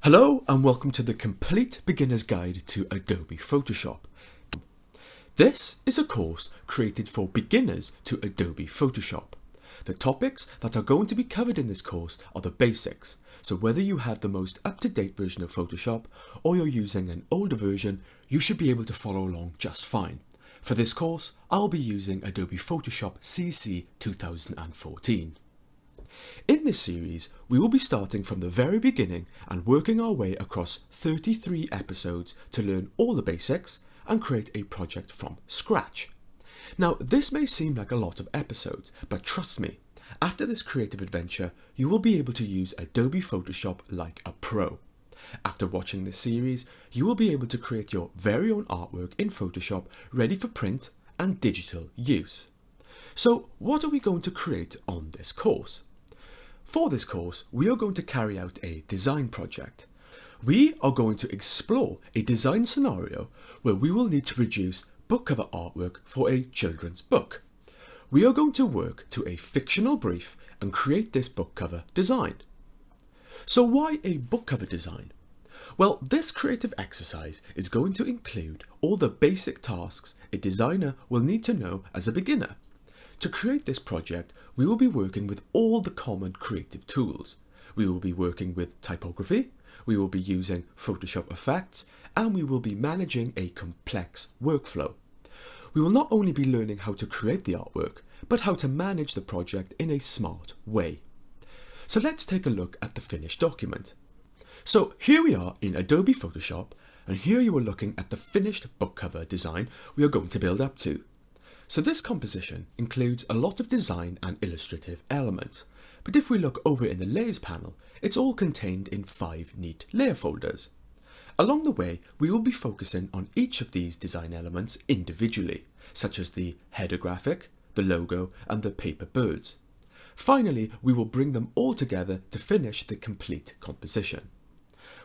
Hello and welcome to the Complete Beginner's Guide to Adobe Photoshop. This is a course created for beginners to Adobe Photoshop. The topics that are going to be covered in this course are the basics, so whether you have the most up-to-date version of Photoshop or you're using an older version, you should be able to follow along just fine. For this course, I'll be using Adobe Photoshop CC 2014. In this series, we will be starting from the very beginning and working our way across 33 episodes to learn all the basics and create a project from scratch. Now, this may seem like a lot of episodes, but trust me, after this creative adventure, you will be able to use Adobe Photoshop like a pro. After watching this series, you will be able to create your very own artwork in Photoshop ready for print and digital use. So, what are we going to create on this course? For this course, we are going to carry out a design project. We are going to explore a design scenario where we will need to produce book cover artwork for a children's book. We are going to work to a fictional brief and create this book cover design. So why a book cover design? Well, this creative exercise is going to include all the basic tasks a designer will need to know as a beginner. To create this project, we will be working with all the common creative tools. We will be working with typography, we will be using Photoshop effects, and we will be managing a complex workflow. We will not only be learning how to create the artwork, but how to manage the project in a smart way. So let's take a look at the finished document. So here we are in Adobe Photoshop, and here you are looking at the finished book cover design we are going to build up to. So this composition includes a lot of design and illustrative elements, but if we look over in the layers panel, it's all contained in 5 neat layer folders. Along the way, we will be focusing on each of these design elements individually, such as the header graphic, the logo, and the paper birds. Finally, we will bring them all together to finish the complete composition.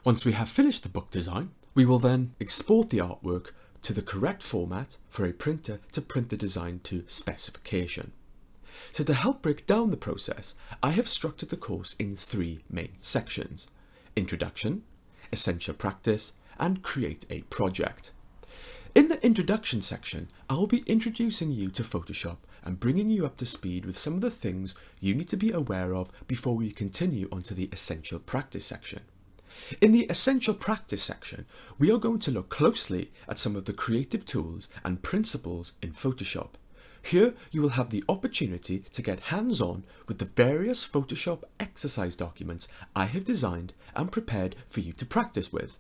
Once we have finished the book design, we will then export the artwork to the correct format for a printer to print the design to specification. So to help break down the process, I have structured the course in 3 main sections: Introduction, Essential Practice, and Create a Project. In the Introduction section, I will be introducing you to Photoshop and bringing you up to speed with some of the things you need to be aware of before we continue onto the Essential Practice section. In the Essential Practice section, we are going to look closely at some of the creative tools and principles in Photoshop. Here you will have the opportunity to get hands-on with the various Photoshop exercise documents I have designed and prepared for you to practice with.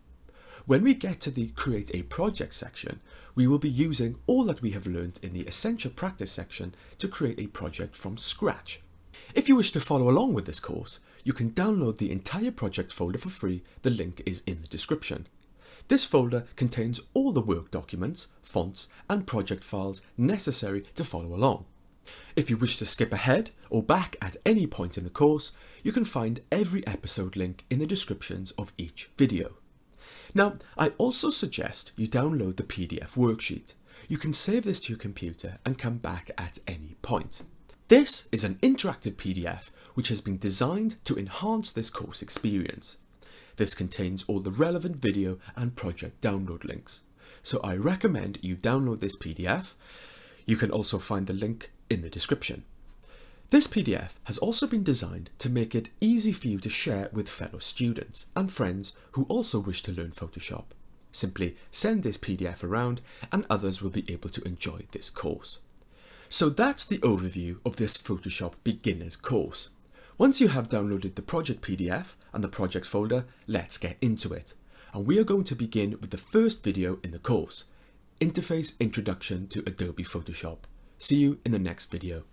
When we get to the Create a Project section, we will be using all that we have learned in the Essential Practice section to create a project from scratch. If you wish to follow along with this course, you can download the entire project folder for free. The link is in the description. This folder contains all the work documents, fonts, and project files necessary to follow along. If you wish to skip ahead or back at any point in the course, you can find every episode link in the descriptions of each video. Now, I also suggest you download the PDF worksheet. You can save this to your computer and come back at any point. This is an interactive PDF which has been designed to enhance this course experience. This contains all the relevant video and project download links, so I recommend you download this PDF. You can also find the link in the description. This PDF has also been designed to make it easy for you to share with fellow students and friends who also wish to learn Photoshop. Simply send this PDF around and others will be able to enjoy this course. So that's the overview of this Photoshop Beginners course. Once you have downloaded the project PDF and the project folder, let's get into it. And we are going to begin with the first video in the course, Interface Introduction to Adobe Photoshop. See you in the next video.